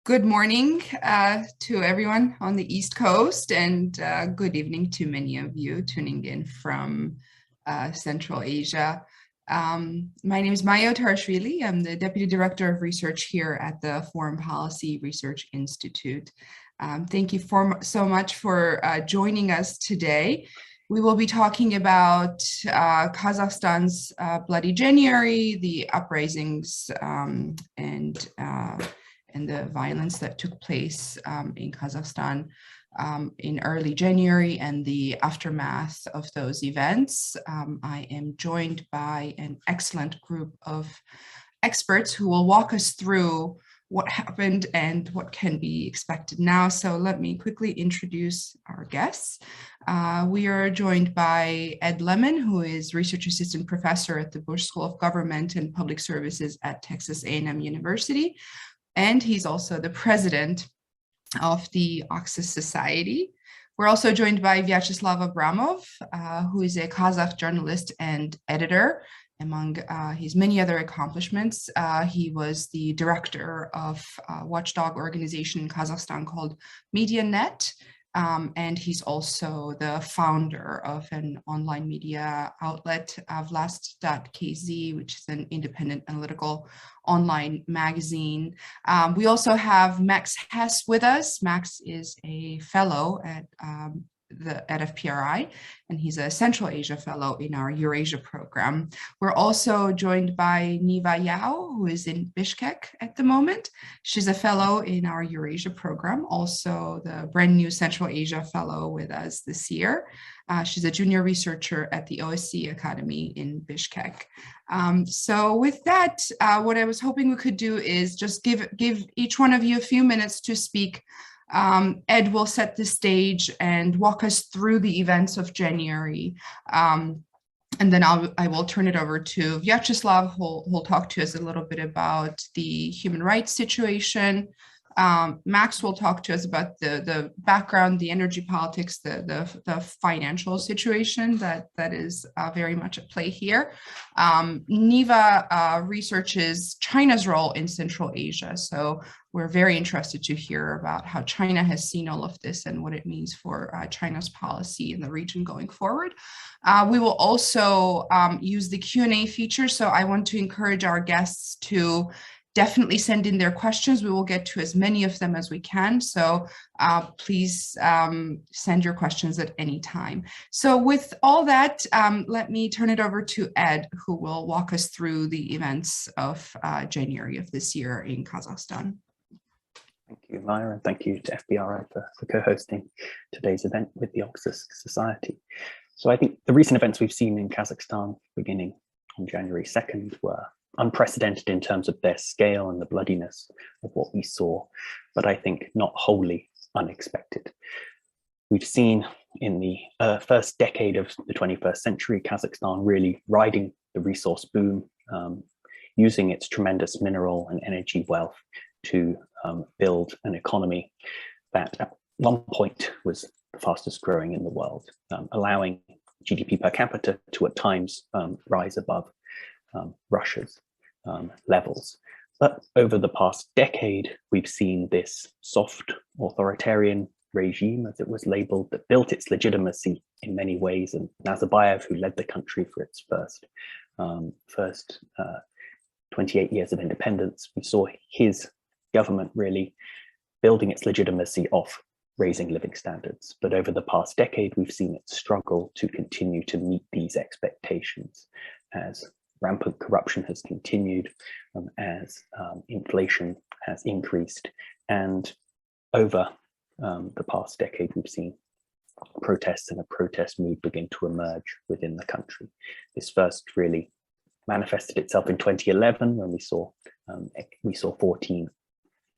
Good morning to everyone on the East Coast, and good evening to many of you tuning in from Central Asia. My name is Maya Tarashvili. I'm the Deputy Director of Research here at the Foreign Policy Research Institute. Thank you so much for joining us today. We will be talking about Kazakhstan's Bloody January, the uprisings, and the violence that took place in Kazakhstan in early January and the aftermath of those events. I am joined by an excellent group of experts who will walk us through what happened and what can be expected now. So let me quickly introduce our guests. We are joined by Ed Lemon, who is Research Assistant Professor at the Bush School of Government and Public Services at Texas A&M University. And he's also the president of the Oxus Society. We're also joined by Vyacheslav Abramov, who is a Kazakh journalist and editor. Among his many other accomplishments, he was the director of a watchdog organization in Kazakhstan called MediaNet, and he's also the founder of an online media outlet, Vlast.kz, which is an independent analytical online magazine. We also have Max Hess with us. Max is a fellow at FPRI, and he's a Central Asia fellow in our Eurasia program. We're also joined by Niva Yao, who is in Bishkek at the moment. She's a fellow in our Eurasia program, also the brand new Central Asia fellow with us this year. She's a junior researcher at the OSCE Academy in Bishkek. So with that, what I was hoping we could do is just give each one of you a few minutes to speak. Ed will set the stage and walk us through the events of January. And then I will turn it over to Vyacheslav, who'll talk to us a little bit about the human rights situation. Max will talk to us about the background, the energy politics, the financial situation that is very much at play here. Niva researches China's role in Central Asia. So we're very interested to hear about how China has seen all of this and what it means for China's policy in the region going forward. We will also use the Q&A feature. So I want to encourage our guests to definitely send in their questions. We will get to as many of them as we can. So please send your questions at any time. So with all that, let me turn it over to Ed, who will walk us through the events of January of this year in Kazakhstan. Thank you, Maya, and thank you to FBRI for co-hosting today's event with the Oxus Society. So I think the recent events we've seen in Kazakhstan beginning on January 2nd were unprecedented in terms of their scale and the bloodiness of what we saw, but I think not wholly unexpected. We've seen in the first decade of the 21st century, Kazakhstan really riding the resource boom, using its tremendous mineral and energy wealth to build an economy that at one point was the fastest growing in the world, allowing GDP per capita to at times rise above Russia's levels. But over the past decade, we've seen this soft authoritarian regime, as it was labeled, that built its legitimacy in many ways. And Nazarbayev, who led the country for its first 28 years of independence, we saw his government really building its legitimacy off raising living standards. But over the past decade, we've seen it struggle to continue to meet these expectations as rampant corruption has continued, as inflation has increased. And over the past decade, we've seen protests and a protest mood begin to emerge within the country. This first really manifested itself in 2011 when we saw 14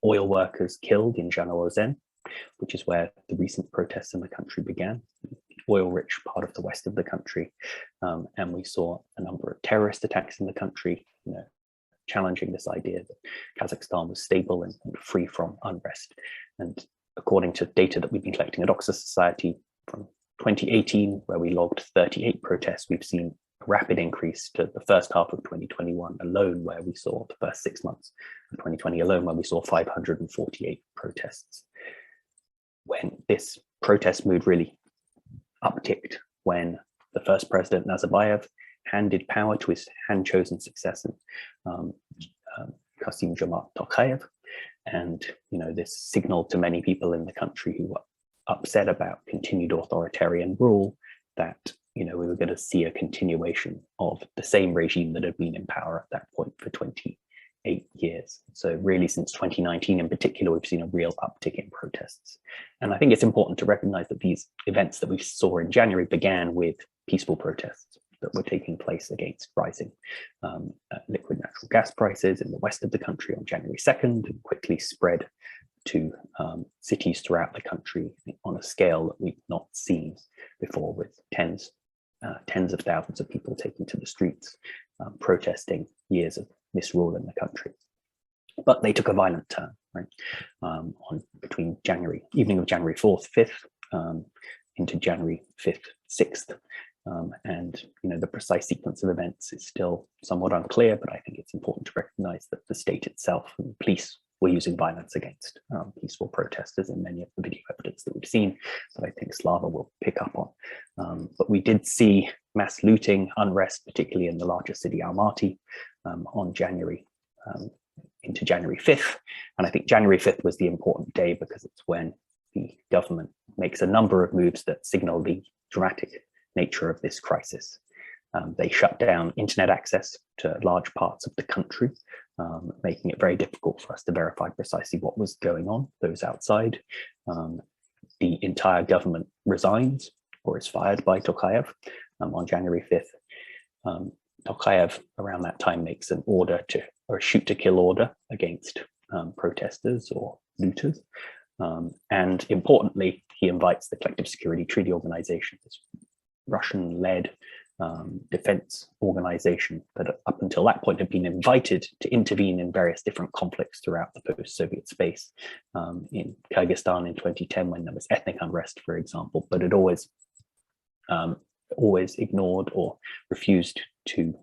oil workers killed in Zhanaozen, which is where the recent protests in the country began, oil-rich part of the west of the country. And we saw a number of terrorist attacks in the country, challenging this idea that Kazakhstan was stable and free from unrest. And according to data that we've been collecting at Oxus Society from 2018, where we logged 38 protests, we've seen rapid increase to the first half of 2021 alone, where we saw the first 6 months of 2020 alone, when we saw 548 protests. When this protest mood really upticked when the first president, Nazarbayev, handed power to his hand-chosen successor, Kassym-Jomart Tokayev. And, this signaled to many people in the country who were upset about continued authoritarian rule that, we were going to see a continuation of the same regime that had been in power at that point for 28 years. So really since 2019 in particular, we've seen a real uptick in protests. And I think it's important to recognize that these events that we saw in January began with peaceful protests that were taking place against rising liquid natural gas prices in the west of the country on January 2nd, and quickly spread to cities throughout the country on a scale that we've not seen before, with tens of thousands of people taking to the streets, protesting years of misrule in the country. But they took a violent turn, right? Between evening of January 4th, 5th, into January 5th, 6th. And the precise sequence of events is still somewhat unclear, but I think it's important to recognize that the state itself and the police were using violence against peaceful protesters in many of the video evidence that we've seen, that I think Slava will pick up on. But we did see mass looting, unrest, particularly in the larger city Almaty, on January into January 5th. And I think January 5th was the important day because it's when the government makes a number of moves that signal the dramatic nature of this crisis. They shut down internet access to large parts of the country, making it very difficult for us to verify precisely what was going on, those outside. The entire government resigns or is fired by Tokayev on January 5th. Tokayev around that time makes an order or a shoot to kill order against protesters or looters. And importantly, he invites the Collective Security Treaty Organization, this Russian-led defense organization that up until that point had been invited to intervene in various different conflicts throughout the post-Soviet space, in Kazakhstan in 2010 when there was ethnic unrest, for example, but it always ignored or refused to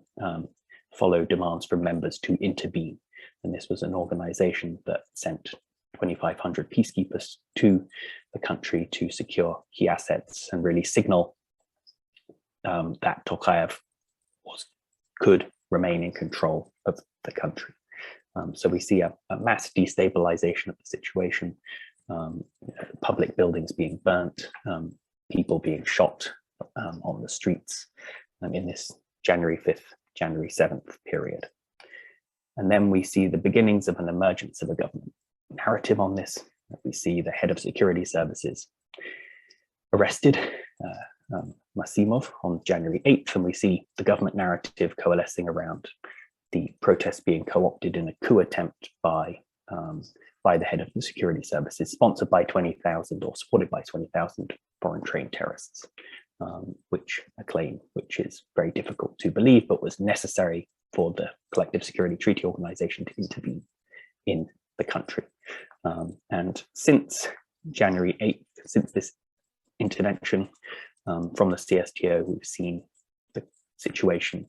follow demands from members to intervene. And this was an organization that sent 2,500 peacekeepers to the country to secure key assets and really signal that Tokayev could remain in control of the country. So we see a mass destabilization of the situation, public buildings being burnt, people being shot on the streets in this January 5th, January 7th period. And then we see the beginnings of an emergence of a government narrative on this. We see the head of security services arrested, Masimov, on January 8th, and we see the government narrative coalescing around the protests being co-opted in a coup attempt by the head of the security services, sponsored by 20,000 or supported by 20,000 foreign trained terrorists, which is very difficult to believe, but was necessary for the Collective Security Treaty Organization to intervene in the country. And since January 8th, since this intervention from the CSTO, we've seen the situation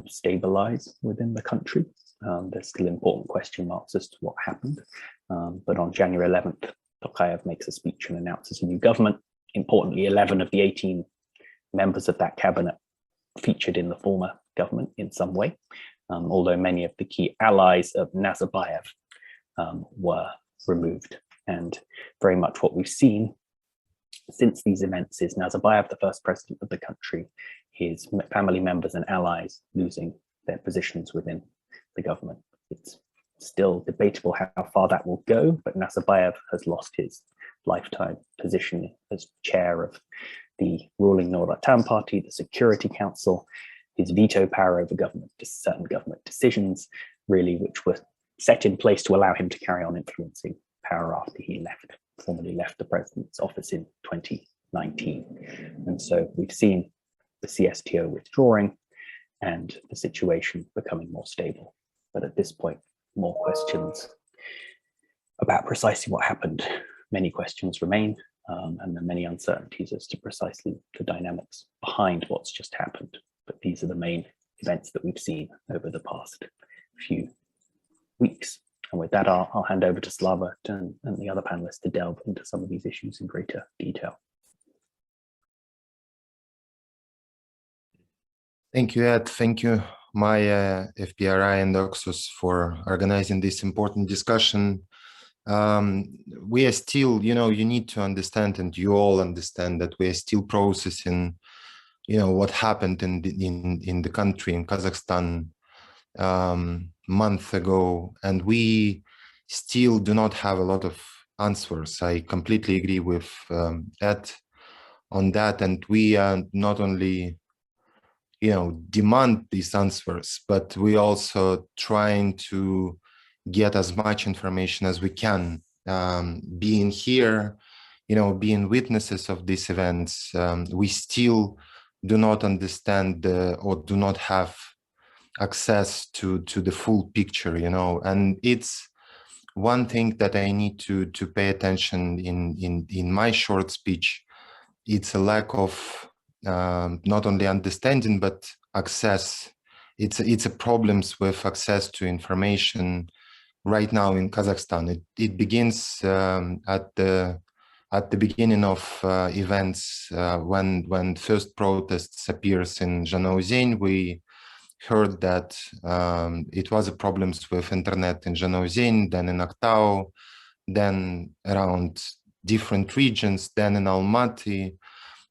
stabilize within the country. There's still important question marks as to what happened. But on January 11th, Tokayev makes a speech and announces a new government. Importantly, 11 of the 18 members of that cabinet featured in the former government in some way, although many of the key allies of Nazarbayev were removed. And very much what we've seen since these events is Nazarbayev, the first president of the country, his family members and allies losing their positions within the government. It's still debatable how far that will go, but Nazarbayev has lost his lifetime position as chair of the ruling Nur-Otan party, the Security Council, his veto power over certain government decisions, really, which were set in place to allow him to carry on influencing power after he formally left the president's office in 2019. And so we've seen the CSTO withdrawing and the situation becoming more stable. But at this point, more questions about precisely what happened. Many questions remain, and there are many uncertainties as to precisely the dynamics behind what's just happened. but these are the main events that we've seen over the past few weeks. And with that, I'll hand over to Slava and the other panelists to delve into some of these issues in greater detail. Thank you, Ed. Thank you, Maya, FPRI, and Oxus for organizing this important discussion. We are still, you need to understand, and you all understand, that we are still processing, what happened in the country, in Kazakhstan, month ago, and we still do not have a lot of answers. I completely agree with Ed on that, and we are not only demand these answers, but we also trying to get as much information as we can. Being here, being witnesses of these events, we still do not understand or do not have access to the full picture, and it's one thing that I need to pay attention in my short speech. It's a lack of not only understanding, but access. It's a problems with access to information right now in Kazakhstan. It begins at the beginning of events when first protests appears in Zhanaozen. We heard that it was problems with internet in Zhanaozen, then in Aktau, then around different regions, then in Almaty.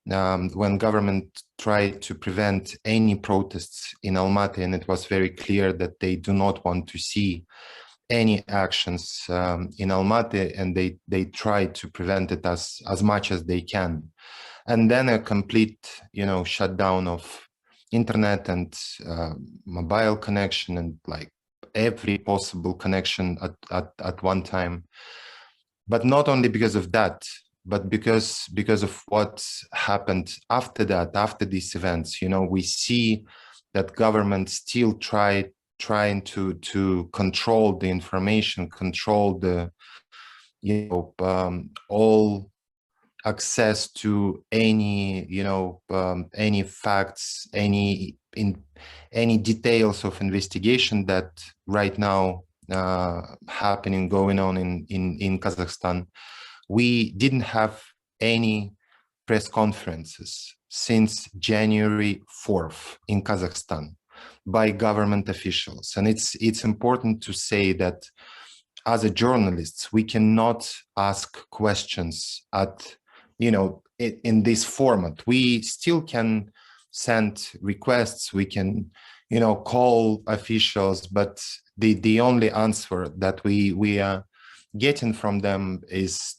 When government tried to prevent any protests in Almaty, and it was very clear that they do not want to see any actions in Almaty, and they tried to prevent it as much as they can. And then a complete, shutdown of internet and mobile connection, and like every possible connection at one time. But not only because of that, but because of what happened after that, after these events. We see that government still trying to control the information, control the all access to any any facts, any details of investigation that right now going on in Kazakhstan. We didn't have any press conferences since January 4th in Kazakhstan by government officials. And it's important to say that as a journalists, we cannot ask questions at, in this format. We still can send requests, we can, call officials, but the only answer that we are getting from them is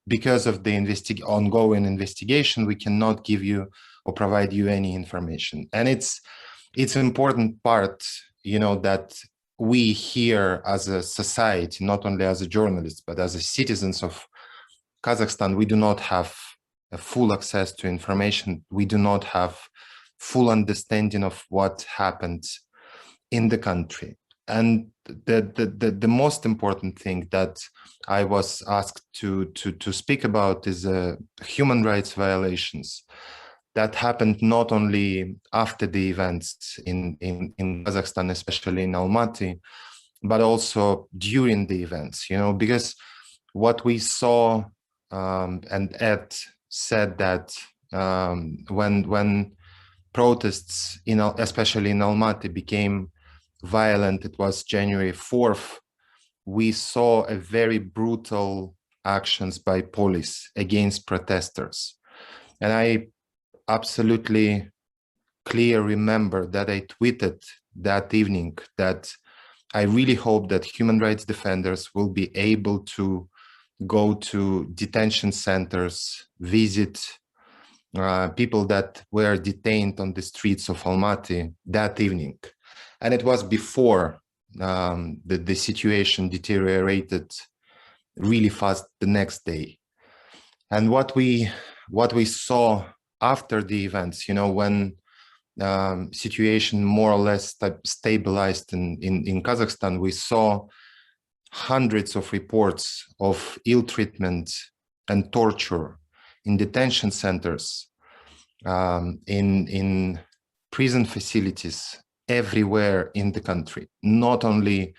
because of the ongoing investigation, we cannot give you or provide you any information. And it's an important part, that we here as a society, not only as a journalist, but as a citizens of Kazakhstan, we do not have a full access to information. We do not have full understanding of what happened in the country. And the most important thing that I was asked to speak about is human rights violations that happened not only after the events in Kazakhstan, especially in Almaty, but also during the events, because what we saw, and Ed said that when protests, especially in Almaty, became violent, it was January 4th, we saw a very brutal actions by police against protesters. And I absolutely clear remember that I tweeted that evening that I really hope that human rights defenders will be able to go to detention centers, visit people that were detained on the streets of Almaty that evening. And it was before the situation deteriorated really fast the next day. And what we saw after the events, when situation more or less stabilized in Kazakhstan, we saw hundreds of reports of ill treatment and torture in detention centers, in prison facilities everywhere in the country, not only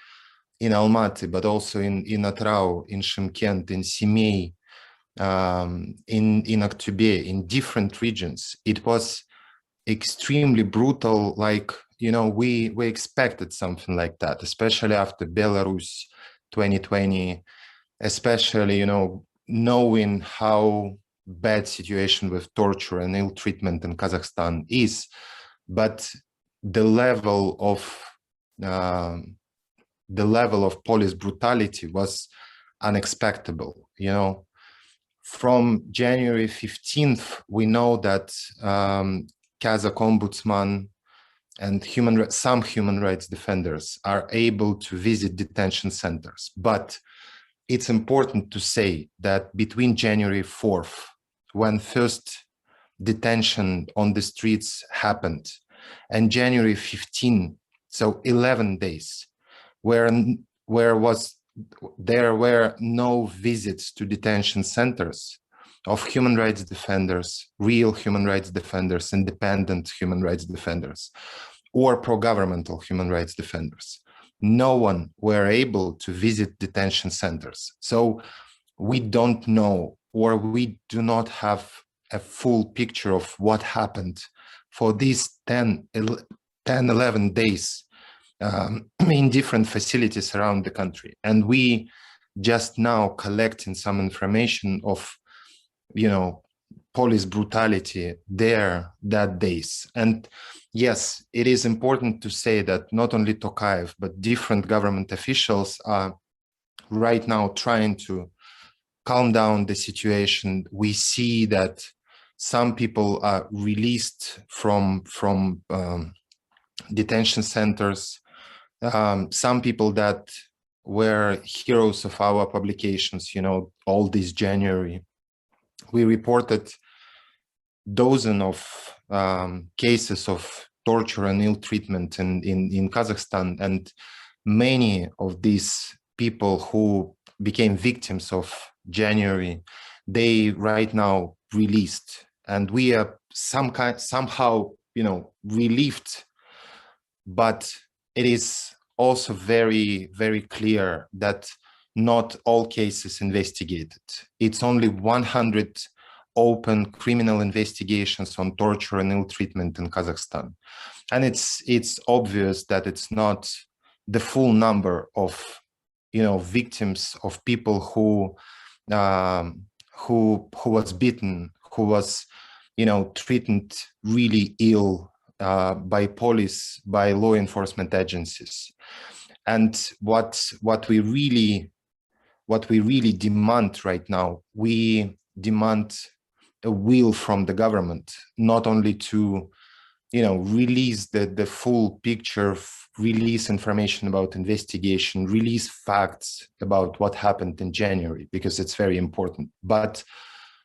in Almaty, but also in Atrau, in Shymkent, in Semey, in Aktobe, in different regions. It was extremely brutal. Like, you know, we expected something like that, especially after Belarus 2020, especially, you know, knowing how bad situation with torture and ill treatment in Kazakhstan is, but the level of police brutality was unexpected. You know, from January 15th, we know that Kazakh ombudsman and some human rights defenders are able to visit detention centers. But it's important to say that between January 4th, when first detention on the streets happened, and January 15, so 11 days, there were no visits to detention centers of human rights defenders, real human rights defenders, independent human rights defenders, or pro-governmental human rights defenders. No one were able to visit detention centers. So we don't know, or we do not have a full picture of what happened for these 11 days in different facilities around the country. And we just now collecting some information of, you know, police brutality there that days. And yes, it is important to say that not only Tokayev, but different government officials are right now trying to calm down the situation. We see that some people are released from detention centers. Some people that were heroes of our publications, you know, all this January, we reported dozens of cases of torture and ill treatment in Kazakhstan, and many of these people who became victims of January, they right now released, and we are somehow, you know, relieved. But it is also very, very clear that not all cases investigated. It's only 100 open criminal investigations on torture and ill treatment in Kazakhstan. And it's obvious that it's not the full number of, you know, victims of people who was beaten, who was, you know, treated really ill by police, by law enforcement agencies. And what we really demand right now, we demand a will from the government, not only to, you know, release the full picture, release information about investigation, release facts about what happened in January, because it's very important, but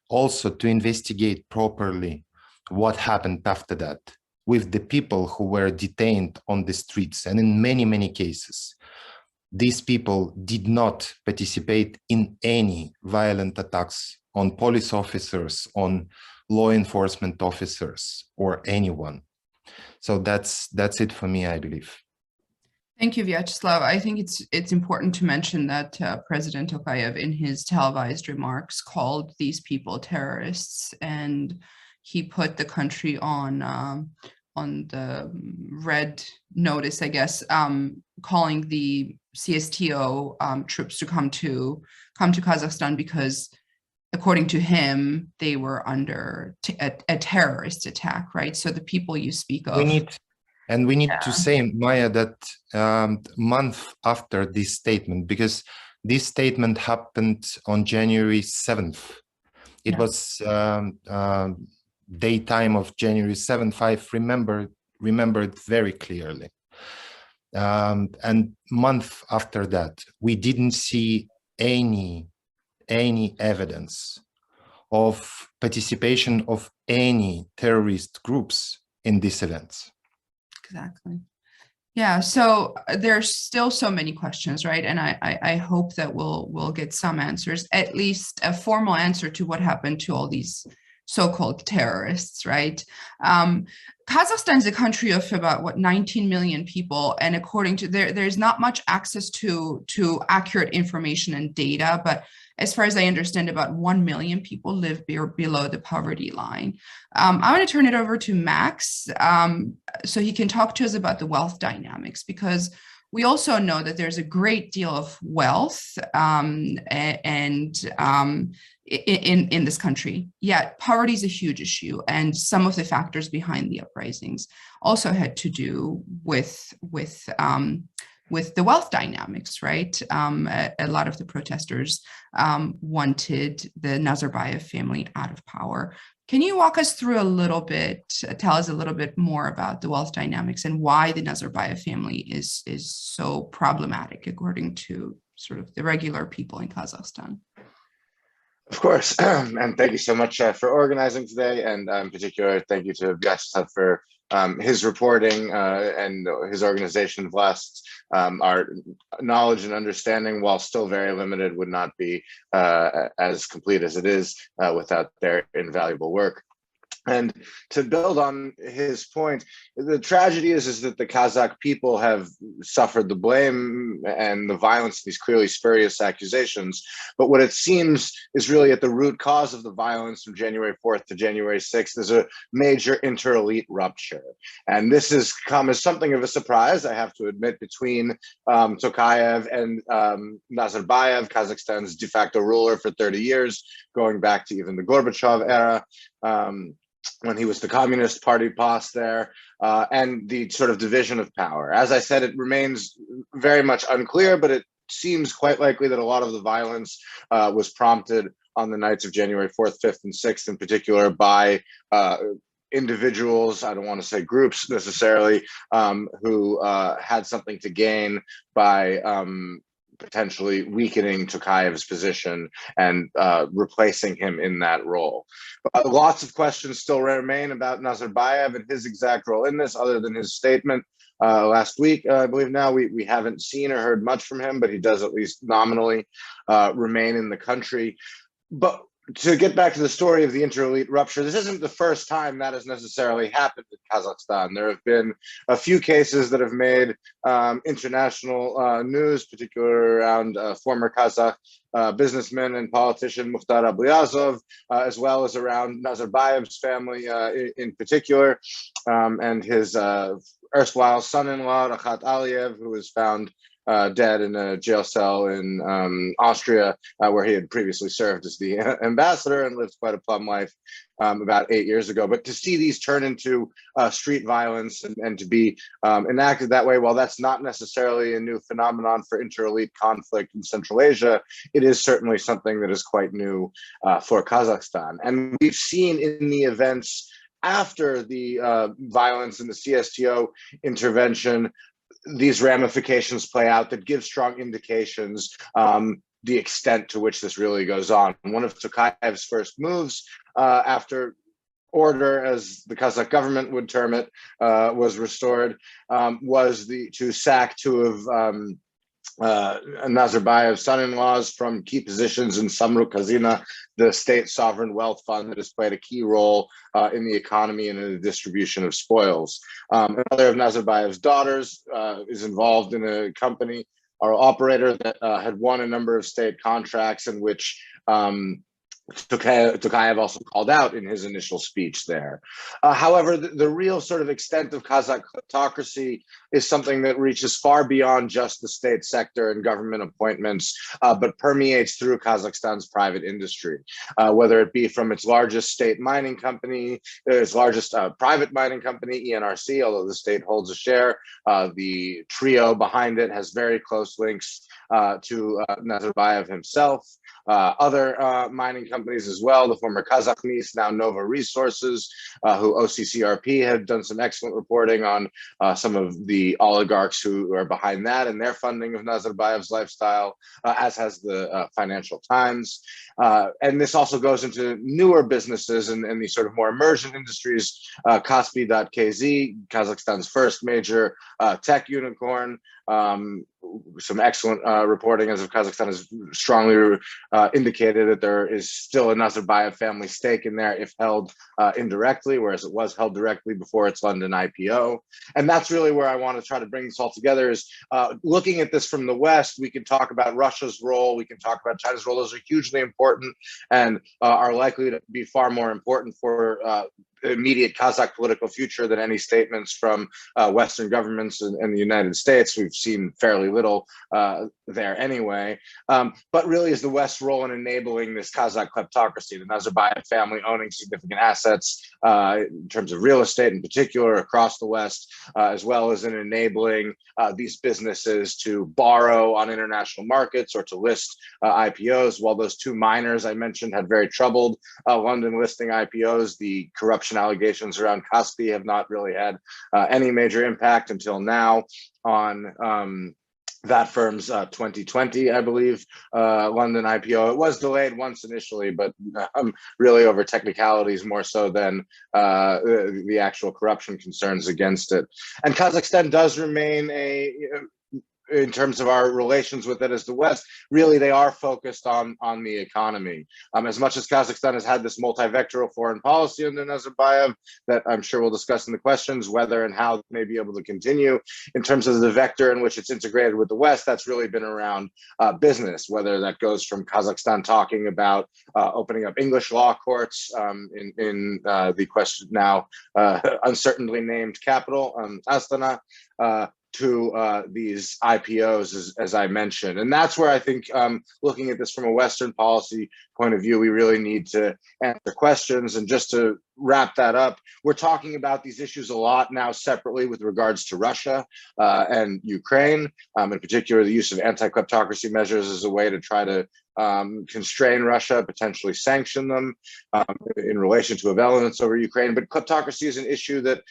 also to investigate properly what happened after that with the people who were detained on the streets. And in many, many cases, these people did not participate in any violent attacks on police officers, on law enforcement officers, or anyone. So that's it for me, I believe. Thank you, Vyacheslav. I think it's important to mention that President Tokayev, in his televised remarks, called these people terrorists, and he put the country on the red notice, I guess, calling the CSTO troops to come to Kazakhstan because, according to him, they were under a terrorist attack, right? So the people you speak of. We need to say, Maya, that month after this statement, because this statement happened on January 7th. It was daytime of January 7th. I remember it very clearly. And month after that, we didn't see any evidence of participation of any terrorist groups in these events. Exactly. Yeah, so there's still so many questions, right? And I hope that we'll get some answers, at least a formal answer to what happened to all these so-called terrorists, right? Kazakhstan is a country of about 19 million people, and according to there's not much access to accurate information and data, but as far as I understand, about 1 million people live below the poverty line. I want to turn it over to Max so he can talk to us about the wealth dynamics, because we also know that there's a great deal of wealth in this country. Yet poverty is a huge issue, and some of the factors behind the uprisings also had to do with the wealth dynamics, right? A lot of the protesters wanted the Nazarbayev family out of power. Can you walk us through a little bit, tell us a little bit more about the wealth dynamics and why the Nazarbayev family is so problematic according to sort of the regular people in Kazakhstan? Of course, and thank you so much for organizing today, and in particular, thank you to Vyacheslav for his reporting and his organization, Vlast. Our knowledge and understanding, while still very limited, would not be as complete as it is without their invaluable work. And to build on his point, the tragedy is that the Kazakh people have suffered the blame and the violence, these clearly spurious accusations. But what it seems is really at the root cause of the violence from January 4th to January 6th is a major interelite rupture. And this has come as something of a surprise, I have to admit, between Tokayev and Nazarbayev, Kazakhstan's de facto ruler for 30 years, going back to even the Gorbachev era. When he was the Communist Party boss there, and the sort of division of power. As I said, it remains very much unclear, but it seems quite likely that a lot of the violence was prompted on the nights of January 4th, 5th, and 6th in particular by individuals, I don't want to say groups necessarily, who had something to gain by potentially weakening Tokayev's position and replacing him in that role. Lots of questions still remain about Nazarbayev and his exact role in this, other than his statement last week. I believe now we haven't seen or heard much from him, but he does at least nominally remain in the country. But to get back to the story of the interelite rupture, this isn't the first time that has necessarily happened in Kazakhstan. There have been a few cases that have made international news, particularly around former Kazakh businessman and politician Mukhtar Ablyazov, as well as around Nazarbayev's family in particular, and his erstwhile son-in-law, Rakhat Aliyev, who was found dead in a jail cell in Austria, where he had previously served as the ambassador and lived quite a plum life about 8 years ago. But to see these turn into street violence and to be enacted that way, while that's not necessarily a new phenomenon for interelite conflict in Central Asia, it is certainly something that is quite new for Kazakhstan. And we've seen in the events after the violence and the CSTO intervention, these ramifications play out that give strong indications the extent to which this really goes on. One of Tokayev's first moves after order, as the Kazakh government would term it, was restored, was to sack two of Nazarbayev's son-in-laws from key positions in Samruk Kazina, the state sovereign wealth fund that has played a key role in the economy and in the distribution of spoils. Another of Nazarbayev's daughters is involved in a company or operator that had won a number of state contracts, in which Tokayev also called out in his initial speech there. However, the real sort of extent of Kazakh autocracy is something that reaches far beyond just the state sector and government appointments, but permeates through Kazakhstan's private industry, whether it be from its largest state mining company, its largest private mining company, ENRC, although the state holds a share. The trio behind it has very close links to Nazarbayev himself. Other mining companies as well, the former Kazakhmis, now Nova Resources, who OCCRP had done some excellent reporting on some of the oligarchs who are behind that and their funding of Nazarbayev's lifestyle, as has the Financial Times. And this also goes into newer businesses and these sort of more emergent industries. Kaspi.kz, Kazakhstan's first major tech unicorn, some excellent reporting as of Kazakhstan has strongly indicated that there is still a Nazarbayev family stake in there if held indirectly, whereas it was held directly before its London IPO. And that's really where I want to try to bring this all together is looking at this from the West, we can talk about Russia's role, we can talk about China's role. Those are hugely important and are likely to be far more important for immediate Kazakh political future than any statements from Western governments in the United States. We've seen fairly little there anyway. But really is the West's role in enabling this Kazakh kleptocracy, the Nazarbayev family owning significant assets in terms of real estate in particular across the West, as well as in enabling these businesses to borrow on international markets or to list IPOs. While those two miners I mentioned had very troubled London listing IPOs, the corruption allegations around Kaspi have not really had any major impact until now on that firm's 2020, I believe, London IPO. It was delayed once initially, but really over technicalities more so than the actual corruption concerns against it. And Kazakhstan does remain in terms of our relations with it as the West, really they are focused on the economy. As much as Kazakhstan has had this multi-vectoral foreign policy under Nazarbayev that I'm sure we'll discuss in the questions, whether and how it may be able to continue, in terms of the vector in which it's integrated with the West, that's really been around business, whether that goes from Kazakhstan talking about opening up English law courts in the question now uncertainly named capital, Astana, to these IPOs, as I mentioned. And that's where I think looking at this from a Western policy point of view, we really need to answer questions. And just to wrap that up, we're talking about these issues a lot now separately with regards to Russia and Ukraine, in particular, the use of anti-kleptocracy measures as a way to try to constrain Russia, potentially sanction them in relation to elements over Ukraine. But kleptocracy is an issue that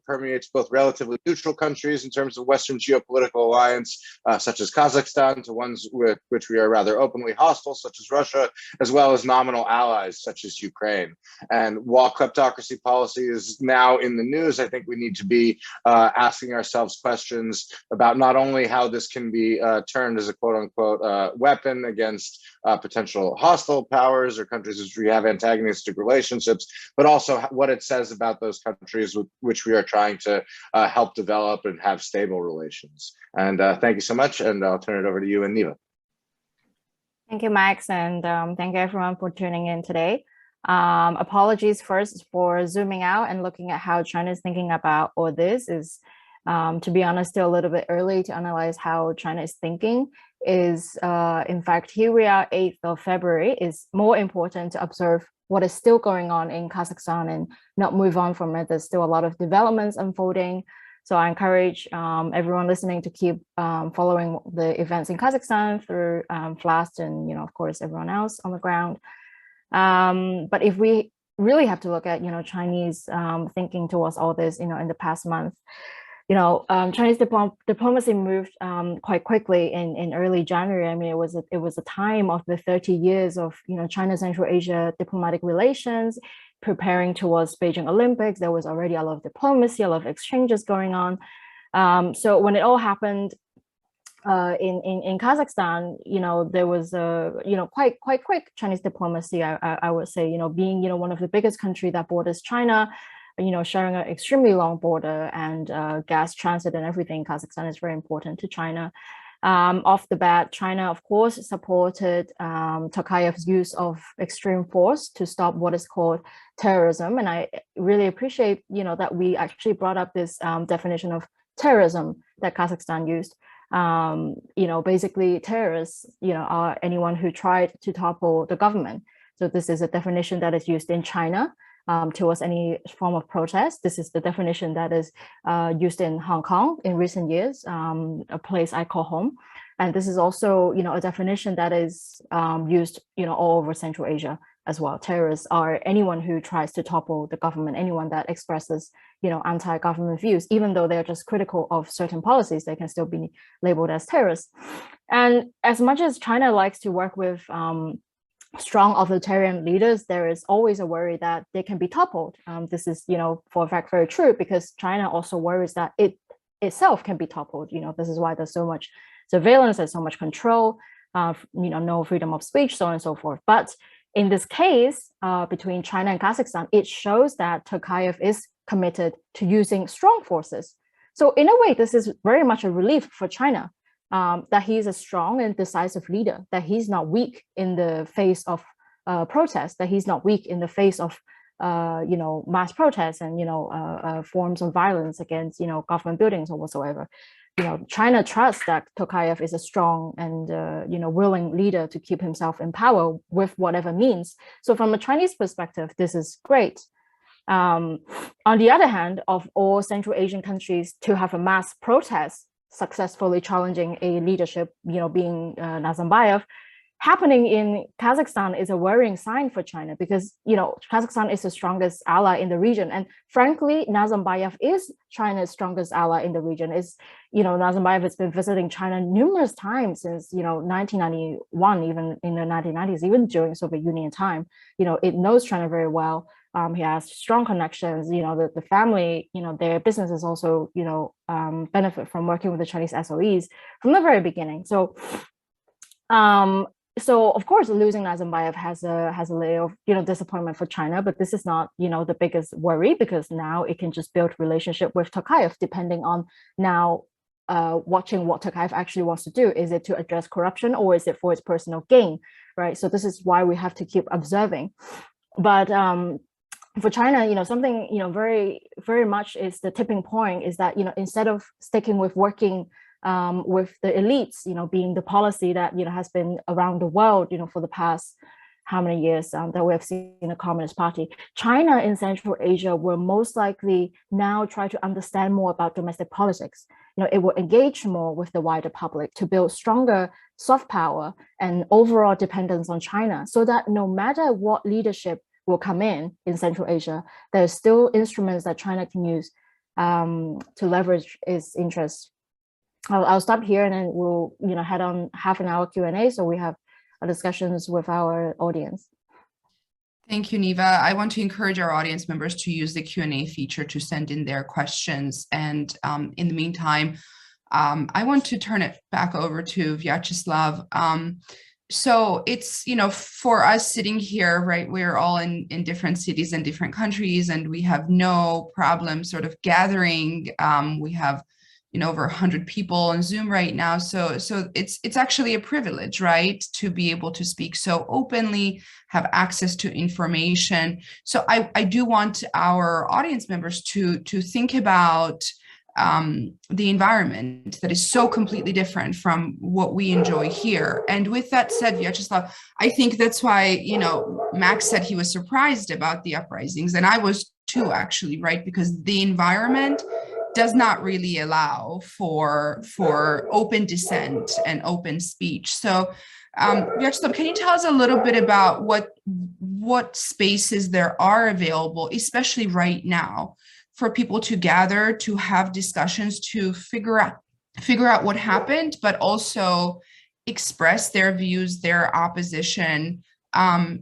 permeates both relatively neutral countries in terms of Western geopolitical alliance, such as Kazakhstan, to ones with which we are rather openly hostile, such as Russia, as well as nominal allies, such as Ukraine. And while kleptocracy policy is now in the news, I think we need to be asking ourselves questions about not only how this can be turned as a quote unquote weapon against potential hostile powers or countries which we have antagonistic relationships, but also what it says about those countries with which we are trying to help develop and have stable relations. And thank you so much, and I'll turn it over to you and Neva. Thank you, Max, and thank you everyone for tuning in today. Apologies first for zooming out and looking at how China is thinking about all this. Is to be honest, still a little bit early to analyze how China is thinking. In fact, here we are, 8th of February, is more important to observe what is still going on in Kazakhstan and not move on from it. There's still a lot of developments unfolding. So I encourage everyone listening to keep following the events in Kazakhstan through FLAST and, of course, everyone else on the ground. But if we really have to look at, Chinese thinking towards all this, in the past month, Chinese diplomacy moved quite quickly in early January. I mean, it was a time of the 30 years of China Central Asia diplomatic relations, preparing towards Beijing Olympics. There was already a lot of diplomacy, a lot of exchanges going on. So when it all happened in Kazakhstan, there was quite quick Chinese diplomacy. I would say, being one of the biggest country that borders China, sharing an extremely long border and gas transit and everything. Kazakhstan is very important to China. Off the bat, China, of course, supported Tokayev's use of extreme force to stop what is called terrorism. And I really appreciate, that we actually brought up this definition of terrorism that Kazakhstan used. Basically terrorists, are anyone who tried to topple the government. So this is a definition that is used in China towards any form of protest. This is the definition that is used in Hong Kong in recent years, a place I call home. And this is also, a definition that is used, all over Central Asia as well. Terrorists are anyone who tries to topple the government, anyone that expresses, anti-government views, even though they're just critical of certain policies, they can still be labeled as terrorists. And as much as China likes to work with strong authoritarian leaders, there is always a worry that they can be toppled. This is, for a fact, very true, because China also worries that it itself can be toppled. This is why there's so much surveillance, there's so much control, no freedom of speech, so on and so forth. But in this case, between China and Kazakhstan, it shows that Tokayev is committed to using strong forces. So in a way, this is very much a relief for China, that he is a strong and decisive leader, that he's not weak in the face of protest, that he's not weak in the face of mass protests and forms of violence against government buildings or whatsoever. China trusts that Tokayev is a strong and willing leader to keep himself in power with whatever means. So from a Chinese perspective, this is great. On the other hand, of all Central Asian countries to have a mass protest successfully challenging a leadership, being Nazarbayev, happening in Kazakhstan is a worrying sign for China, because Kazakhstan is the strongest ally in the region, and frankly, Nazarbayev is China's strongest ally in the region. Nazarbayev has been visiting China numerous times since 1991, even in the 1990s, even during Soviet Union time. It knows China very well. He has strong connections. The family, their businesses also benefit from working with the Chinese SOEs from the very beginning. So of course, losing Nazarbayev has a layer of disappointment for China, but this is not the biggest worry, because now it can just build relationship with Tokayev, depending on now watching what Tokayev actually wants to do. Is it to address corruption, or is it for its personal gain, right? So this is why we have to keep observing. But for China, something very, very much is the tipping point is that instead of sticking with working with the elites, being the policy that has been around the world, for the past how many years that we have seen the Communist Party, China in Central Asia will most likely now try to understand more about domestic politics. It will engage more with the wider public to build stronger soft power and overall dependence on China, so that no matter what leadership will come in Central Asia, there's still instruments that China can use to leverage its interests. I'll stop here, and then we'll head on half an hour Q&A, so we have discussions with our audience. Thank you, Neva. I want to encourage our audience members to use the Q&A feature to send in their questions. And in the meantime, I want to turn it back over to Vyacheslav. So it's, for us sitting here, right, we're all in different cities and different countries, and we have no problem sort of gathering. We have over 100 people on Zoom right now. So it's actually a privilege, right, to be able to speak so openly, have access to information. So I do want our audience members to think about the environment that is so completely different from what we enjoy here. And with that said, Vyacheslav, I think that's why, Max said he was surprised about the uprisings. And I was too, actually, right? Because the environment does not really allow for open dissent and open speech. So Vyacheslav, can you tell us a little bit about what spaces there are available, especially right now, for people to gather, to have discussions, to figure out what happened, but also express their views, their opposition? I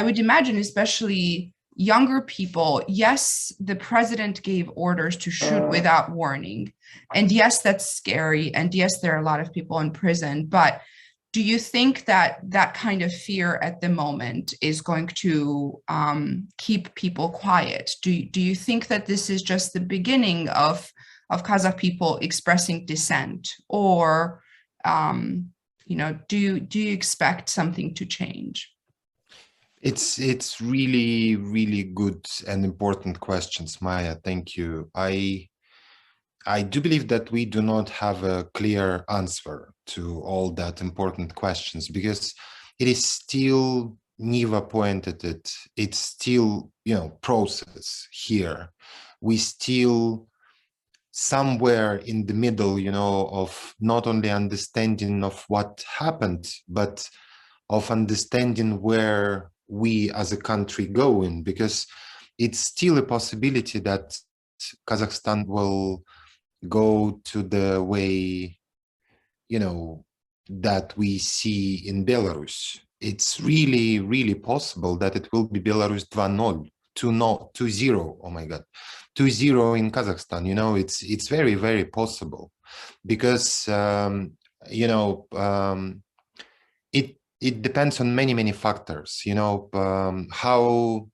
would imagine, especially younger people, yes, the president gave orders to shoot without warning. And yes, that's scary. And yes, there are a lot of people in prison. But do you think that that kind of fear at the moment is going to keep people quiet? Do you think that this is just the beginning of Kazakh people expressing dissent? Or, do you expect something to change? It's really, really good and important questions, Maya. Thank you. I do believe that we do not have a clear answer to all that important questions, because it is still, Neva pointed it, it's still, process here. We still somewhere in the middle, of not only understanding of what happened, but of understanding where we as a country going, because it's still a possibility that Kazakhstan will go to the way, that we see in Belarus. It's really, really possible that it will be Belarus 2.0 2-0. Oh my God, 2-0 in Kazakhstan. You know, it's very, very possible, because you know, it depends on many factors. You know, how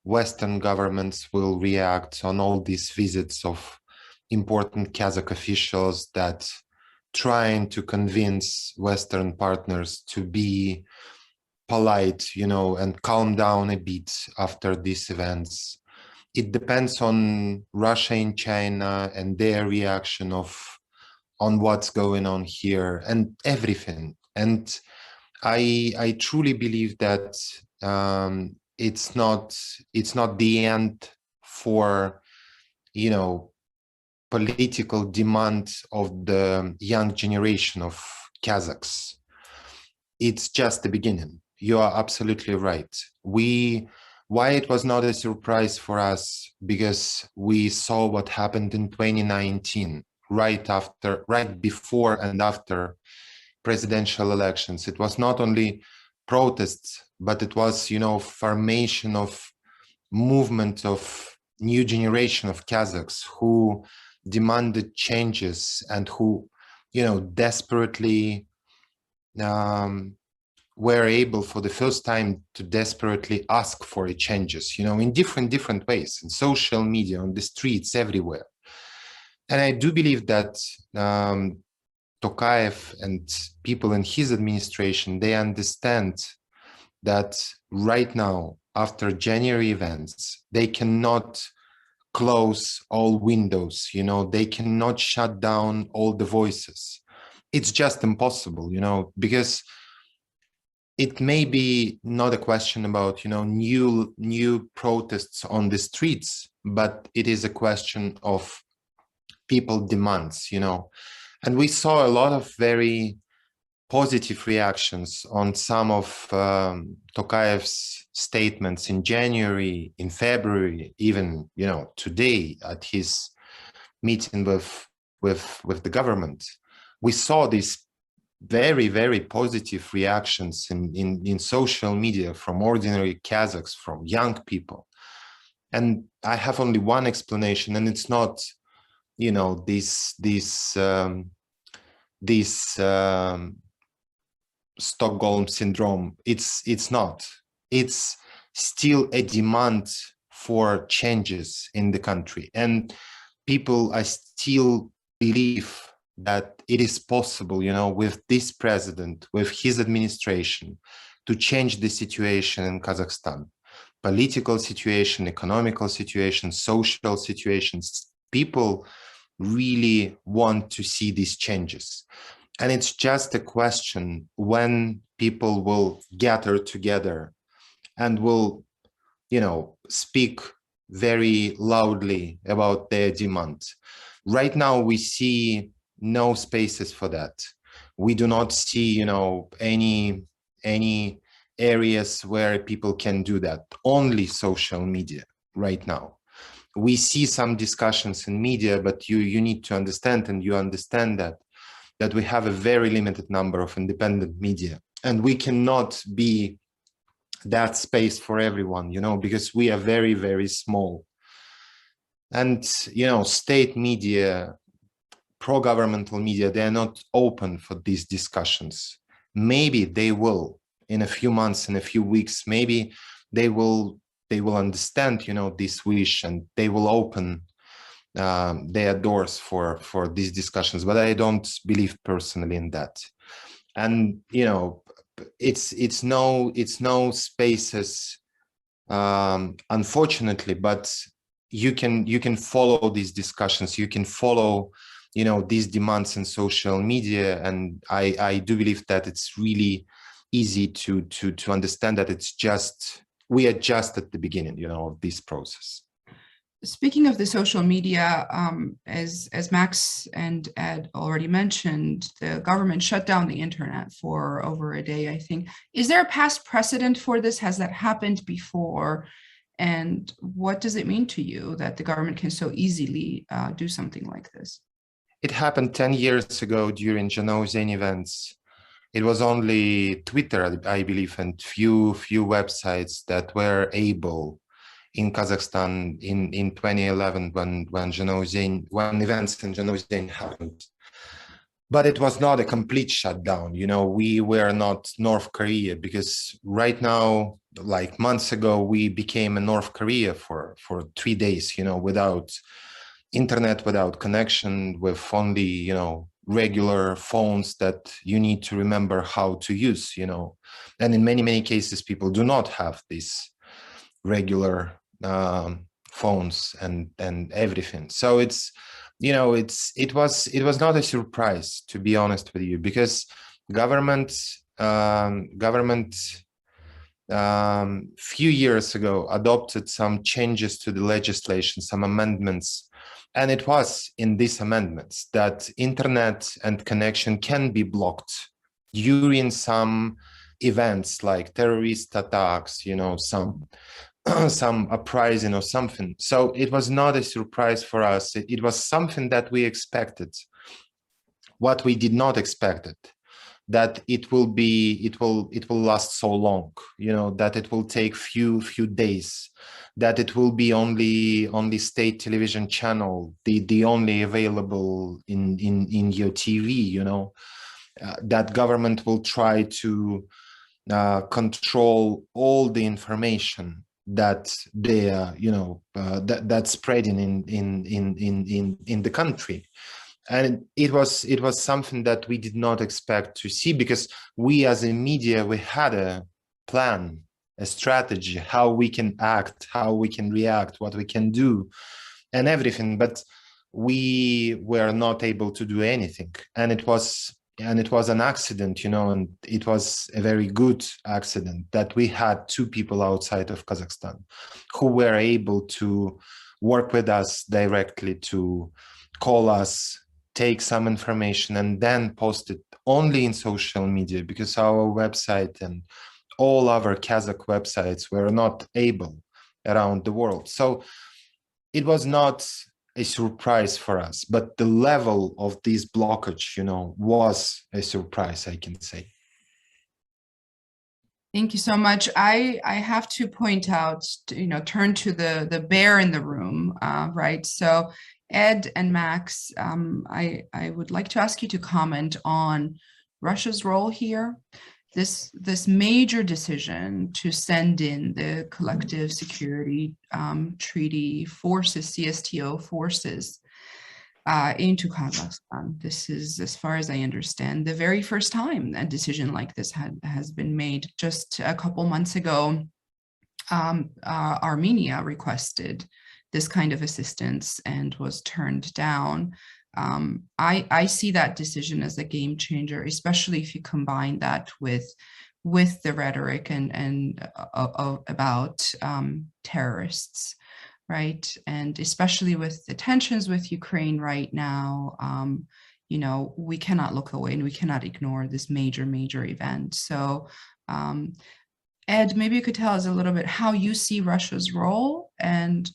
Western governments will react on all these visits of important Kazakh officials that trying to convince Western partners to be polite, you know, and calm down a bit after these events. It depends on Russia and China and their reaction on what's going on here and everything. And I truly believe that it's not the end for, you know, political demand of the young generation of Kazakhs. It's just the beginning. You are absolutely right. Why it was not a surprise for us, because we saw what happened in 2019, right before and after presidential elections. It was not only protests, but it was, you know, formation of movement of new generation of Kazakhs who demanded changes and who, you know, desperately were able for the first time to desperately ask for changes, you know, in different ways, in social media, on the streets, everywhere. And I do believe that Tokayev and people in his administration, they understand that right now, after January events, they cannot close all windows, you know, they cannot shut down all the voices. It's just impossible, you know, because it may be not a question about, you know, new protests on the streets, but it is a question of people demands, you know. And we saw a lot of very positive reactions on some of Tokayev's statements in January, in February, even, you know, today at his meeting with the government. We saw these very positive reactions in social media from ordinary Kazakhs, from young people. And I have only one explanation, and it's not, you know, this Stockholm syndrome. It's not. It's still a demand for changes in the country, and people, I still believe that it is possible, you know, with this president, with his administration, to change the situation in Kazakhstan. Political situation, economical situation, social situations. People really want to see these changes. And it's just a question when people will gather together and will, you know, speak very loudly about their demands. Right now, we see no spaces for that. We do not see, you know, any areas where people can do that. Only social media right now. We see some discussions in media, but you need to understand, and you understand that we have a very limited number of independent media, and we cannot be that space for everyone, you know, because we are very small. And, you know, state media, pro-governmental media, they are not open for these discussions. Maybe they will in a few months, in a few weeks, maybe they will understand, you know, this wish, and they will open their doors for these discussions. But I don't believe personally in that. And, you know, it's no spaces, unfortunately, but you can follow these discussions, you can follow, you know, these demands in social media. And I do believe that it's really easy to understand that we are just at the beginning, you know, of this process. Speaking of the social media, as Max and Ed already mentioned, the government shut down the internet for over a day, I think. Is there a past precedent for this? Has that happened before? And what does it mean to you that the government can so easily do something like this? It happened 10 years ago during Janauzen events. It was only Twitter, I believe, and few websites that were able, in Kazakhstan in 2011 when events in Zhenovyen happened. But it was not a complete shutdown. You know, we were not North Korea, because right now, like months ago, we became a North Korea for 3 days, you know, without internet, without connection, with only, you know, regular phones that you need to remember how to use, you know. And in many cases, people do not have these regular phones and everything. So it's, you know, it was not a surprise, to be honest with you, because government few years ago adopted some changes to the legislation, some amendments, and it was in these amendments that internet and connection can be blocked during some events like terrorist attacks, you know, some uprising or something. So it was not a surprise for us. It was something that we expected. What we did not expect it, that it will last so long, you know, that it will take few days, that it will be only state television channel, the only available in your TV, you know, that government will try to control all the information that they are, you know, that's spreading in the country. And it was something that we did not expect to see, because we as a media, we had a plan, a strategy, how we can act, how we can react, what we can do and everything, but we were not able to do anything. And it was an accident, you know, and it was a very good accident that we had 2 people outside of Kazakhstan who were able to work with us directly, to call us, take some information, and then post it only in social media, because our website and all other Kazakh websites were not able around the world. So it was not a surprise for us, but the level of this blockage, you know, was a surprise, I can say. Thank you so much. I have to point out, you know, turn to the bear in the room, right? So Ed and Max, I would like to ask you to comment on Russia's role here. This major decision to send in the collective security treaty forces, CSTO forces, into Kazakhstan. This is, as far as I understand, the very first time a decision like this has been made. Just a couple months ago, Armenia requested this kind of assistance and was turned down. I see that decision as a game changer, especially if you combine that with the rhetoric and about terrorists, right? And especially with the tensions with Ukraine right now, you know, we cannot look away and we cannot ignore this major event. So Ed, maybe you could tell us a little bit how you see Russia's role and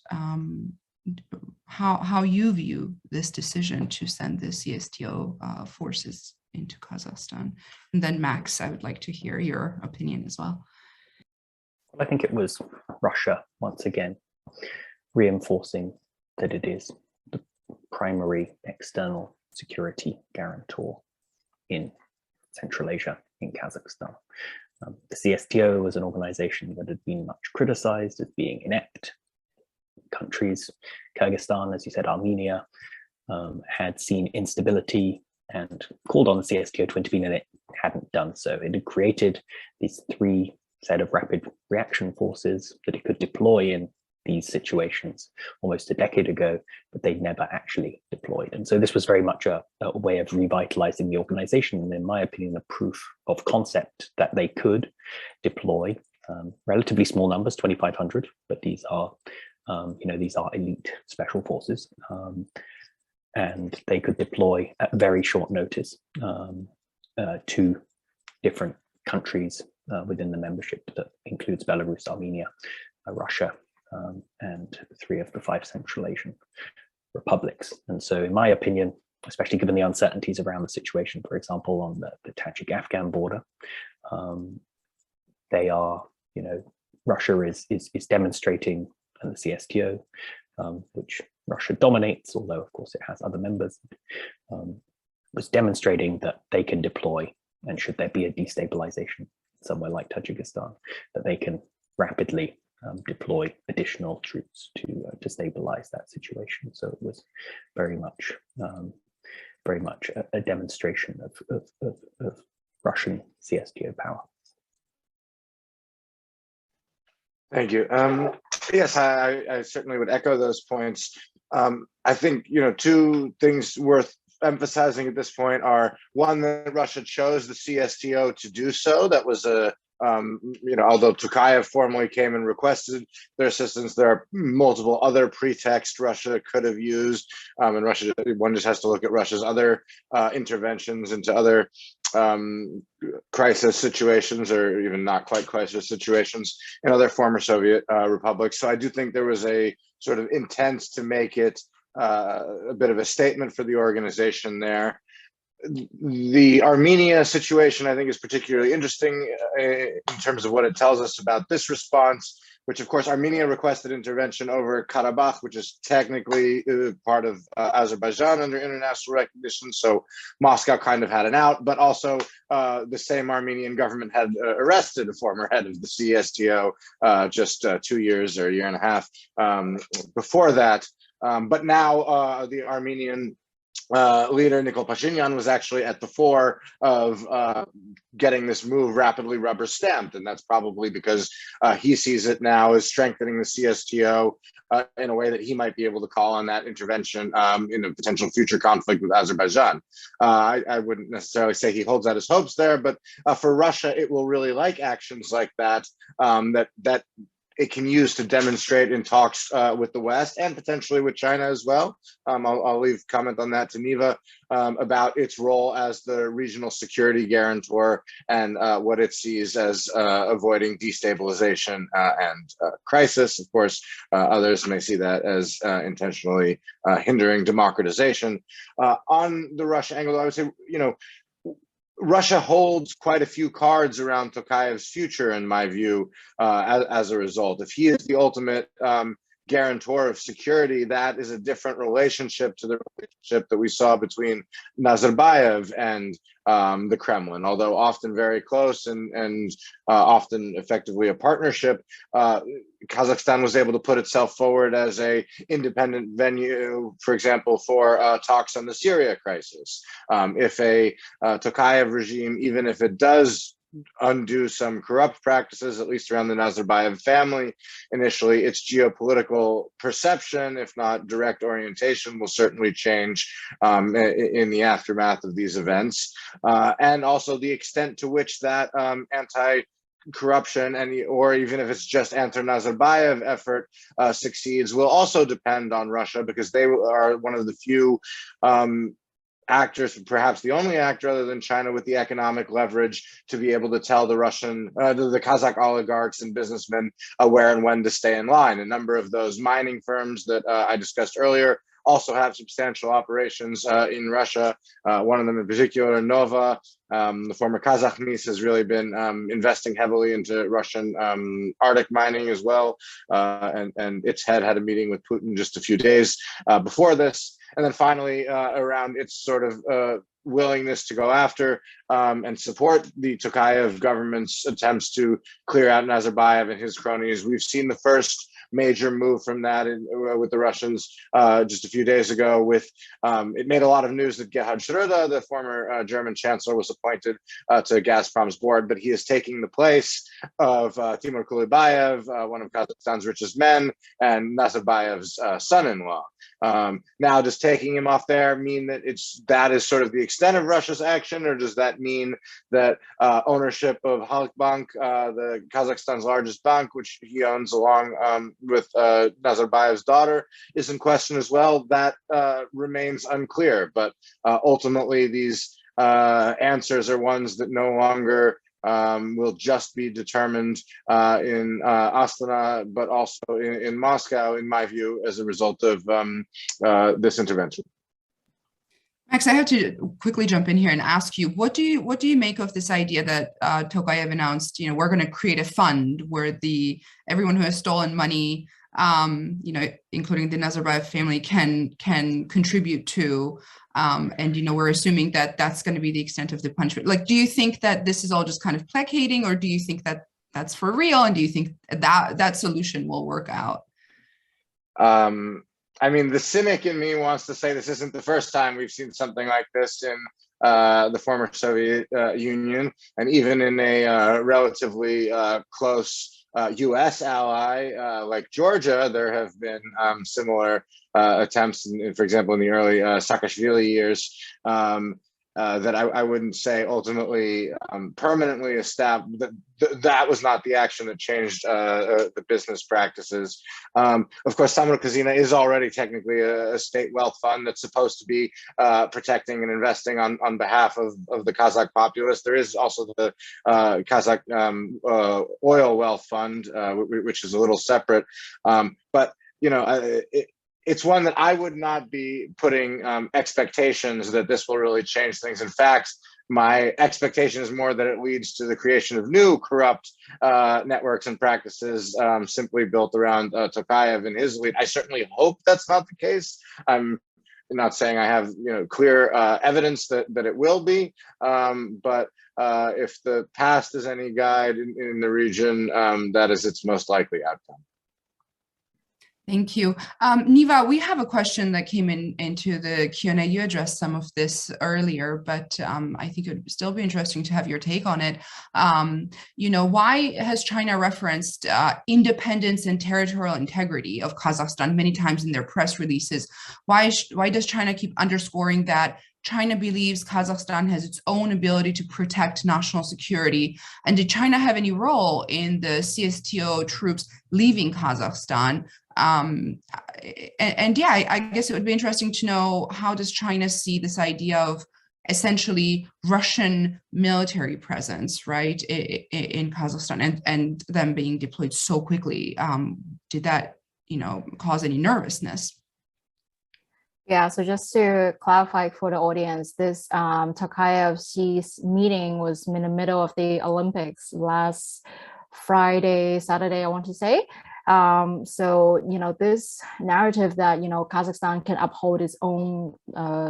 how you view this decision to send the CSTO forces into Kazakhstan. And then Max, I would like to hear your opinion as well. Well, I think it was Russia, once again, reinforcing that it is the primary external security guarantor in Central Asia, in Kazakhstan. The CSTO was an organization that had been much criticized as being inept. Countries, Kyrgyzstan, as you said, Armenia, had seen instability and called on the CSTO to intervene, and it hadn't done so. It had created these 3 set of rapid reaction forces that it could deploy in these situations almost a decade ago, but they never actually deployed. And so this was very much a way of revitalizing the organization, and in my opinion, a proof of concept that they could deploy relatively small numbers, 2,500, but these are, you know, these are elite special forces, and they could deploy at very short notice to different countries within the membership that includes Belarus, Armenia, Russia, and 3 of the 5 Central Asian republics. And so in my opinion, especially given the uncertainties around the situation, for example, on the Tajik-Afghan border, they are, you know, Russia is demonstrating and the CSTO, which Russia dominates, although of course it has other members, was demonstrating that they can deploy, and should there be a destabilization somewhere like Tajikistan, that they can rapidly deploy additional troops to stabilize that situation. So it was very much a demonstration of Russian CSTO power. Thank you. Yes, I certainly would echo those points. I think, two things worth emphasizing at this point are, one, that Russia chose the CSTO to do so. That was although Tokayev formally came and requested their assistance, there are multiple other pretexts Russia could have used. And one just has to look at Russia's other interventions into other crisis situations, or even not quite crisis situations, in other former Soviet republics. So I do think there was a sort of intent to make it a bit of a statement for the organization there. The Armenia situation, I think, is particularly interesting in terms of what it tells us about this response, which, of course, Armenia requested intervention over Karabakh, which is technically part of Azerbaijan under international recognition. So Moscow kind of had an out, but also the same Armenian government had arrested a former head of the CSTO just 2 years or a year and a half before that. But now the Armenian leader Nikol Pashinyan was actually at the fore of getting this move rapidly rubber stamped, and that's probably because he sees it now as strengthening the CSTO in a way that he might be able to call on that intervention in a potential future conflict with Azerbaijan. I wouldn't necessarily say he holds out his hopes there, but for Russia, it will really like actions like that, that it can use to demonstrate in talks with the West and potentially with China as well. I'll leave comment on that to Niva about its role as the regional security guarantor and what it sees as avoiding destabilization and crisis. Of course, others may see that as intentionally hindering democratization. On the Russia angle, I would say, Russia holds quite a few cards around Tokayev's future, in my view, as a result. If he is the ultimate guarantor of security, that is a different relationship to the relationship that we saw between Nazarbayev and the Kremlin. Although often very close and often effectively a partnership, Kazakhstan was able to put itself forward as a independent venue, for example, for talks on the Syria crisis. If a Tokayev regime, even if it does undo some corrupt practices, at least around the Nazarbayev family, initially, its geopolitical perception, if not direct orientation, will certainly change in the aftermath of these events. And also the extent to which that anti-corruption or even if it's just anti-Nazarbayev effort succeeds will also depend on Russia, because they are one of the few actors, perhaps the only actor other than China, with the economic leverage to be able to tell the Kazakh oligarchs and businessmen where and when to stay in line. A number of those mining firms that I discussed earlier also have substantial operations in Russia. One of them in particular, Nova, the former Kazakh Mis, has really been investing heavily into Russian Arctic mining as well. And its head had a meeting with Putin just a few days before this. And then finally, around its sort of willingness to go after and support the Tokayev government's attempts to clear out Nazarbayev and his cronies. We've seen the first major move from that with the Russians just a few days ago. It made a lot of news that Gerhard Schröder, the former German chancellor, was appointed to Gazprom's board, but he is taking the place of Timur Kulibayev, one of Kazakhstan's richest men, and Nazarbayev's son-in-law. Now, does taking him off there mean that that is sort of the extent of Russia's action, or does that mean that ownership of Halkbank, the Kazakhstan's largest bank, which he owns along with Nazarbayev's daughter, is in question as well? That remains unclear, but ultimately these answers are ones that no longer will just be determined in Astana, but also in Moscow, in my view, as a result of this intervention. Max, I have to quickly jump in here and ask you, what do you make of this idea that Tokayev announced, we're going to create a fund where everyone who has stolen money including the Nazarbayev family, can contribute to. And, we're assuming that that's going to be the extent of the punishment. Like, do you think that this is all just kind of placating, or do you think that that's for real? And do you think that solution will work out? I mean, the cynic in me wants to say this isn't the first time we've seen something like this in the former Soviet Union, and even in a relatively close US ally like Georgia, there have been similar attempts, for example, in the early Saakashvili years, that I wouldn't say ultimately permanently established. That was not the action that changed the business practices. Of course, Samruk-Kazyna is already technically a state wealth fund that's supposed to be protecting and investing on behalf of the Kazakh populace. There is also the Kazakh oil wealth fund, which is a little separate. But it's one that I would not be putting expectations that this will really change things. In fact, my expectation is more that it leads to the creation of new corrupt networks and practices simply built around Tokayev and his lead. I certainly hope that's not the case. I'm not saying I have clear evidence that it will be, but if the past is any guide in the region, that is its most likely outcome. Thank you. Niva, we have a question that came into the Q&A. You addressed some of this earlier, but I think it would still be interesting to have your take on it. Why has China referenced independence and territorial integrity of Kazakhstan many times in their press releases? Why does China keep underscoring that China believes Kazakhstan has its own ability to protect national security? And did China have any role in the CSTO troops leaving Kazakhstan? I guess it would be interesting to know, how does China see this idea of essentially Russian military presence, right, in Kazakhstan, and them being deployed so quickly? Did that, cause any nervousness? Yeah, so just to clarify for the audience, this Tokayev Xi's meeting was in the middle of the Olympics last Saturday, I want to say. So, this narrative that, Kazakhstan can uphold its own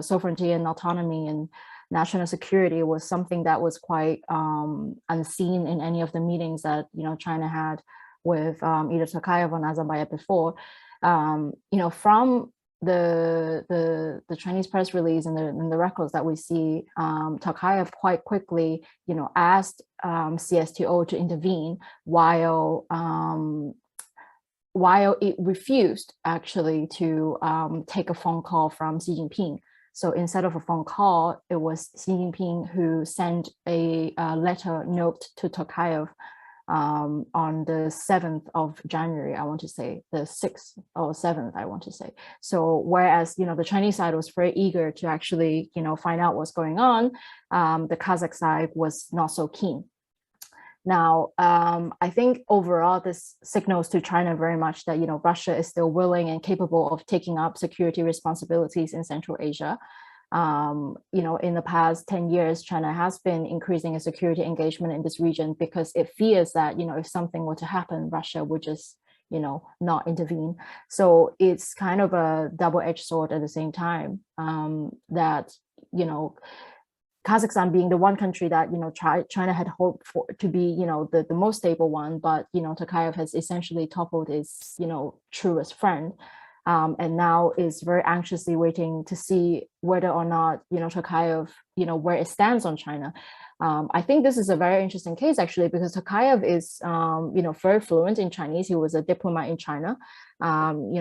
sovereignty and autonomy and national security was something that was quite unseen in any of the meetings that, China had with either Tokayev or Nazarbayev before. From the Chinese press release and the records that we see, Tokayev quite quickly, asked CSTO to intervene while it refused actually to take a phone call from Xi Jinping. So instead of a phone call, it was Xi Jinping who sent a letter note to Tokayev on the 7th of January, I want to say, the 6th or 7th, I want to say. So whereas, the Chinese side was very eager to actually, find out what's going on, the Kazakh side was not so keen. Now, I think overall, this signals to China very much that, Russia is still willing and capable of taking up security responsibilities in Central Asia. In the past 10 years, China has been increasing its security engagement in this region because it fears that, if something were to happen, Russia would just, not intervene. So it's kind of a double-edged sword at the same time, that, Kazakhstan being the one country that, China had hoped for to be, the most stable one, but, Tokayev has essentially toppled his, truest friend. And now is very anxiously waiting to see whether or not, Tokayev, where it stands on China. I think this is a very interesting case, actually, because Tokayev is, very fluent in Chinese. He was a diplomat in China.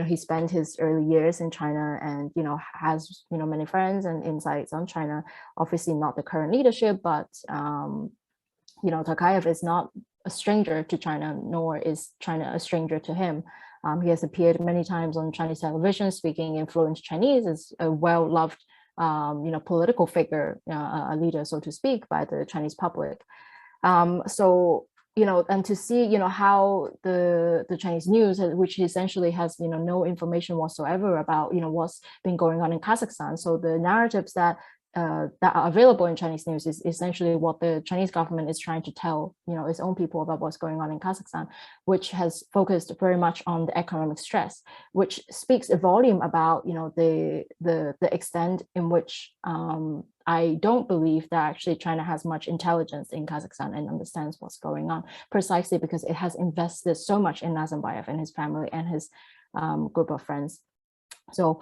He spent his early years in China and, has, many friends and insights on China. Obviously not the current leadership, but, Tokayev is not a stranger to China, nor is China a stranger to him. He has appeared many times on Chinese television, speaking in fluent Chinese, is a well-loved, political figure, a leader, so to speak, by the Chinese public. So, and to see, how the Chinese news, which essentially has, no information whatsoever about, what's been going on in Kazakhstan. So the narratives that that are available in Chinese news is essentially what the Chinese government is trying to tell, its own people about what's going on in Kazakhstan, which has focused very much on the economic stress, which speaks a volume about, the extent in which I don't believe that actually China has much intelligence in Kazakhstan and understands what's going on, precisely because it has invested so much in Nazarbayev and his family and his group of friends. So,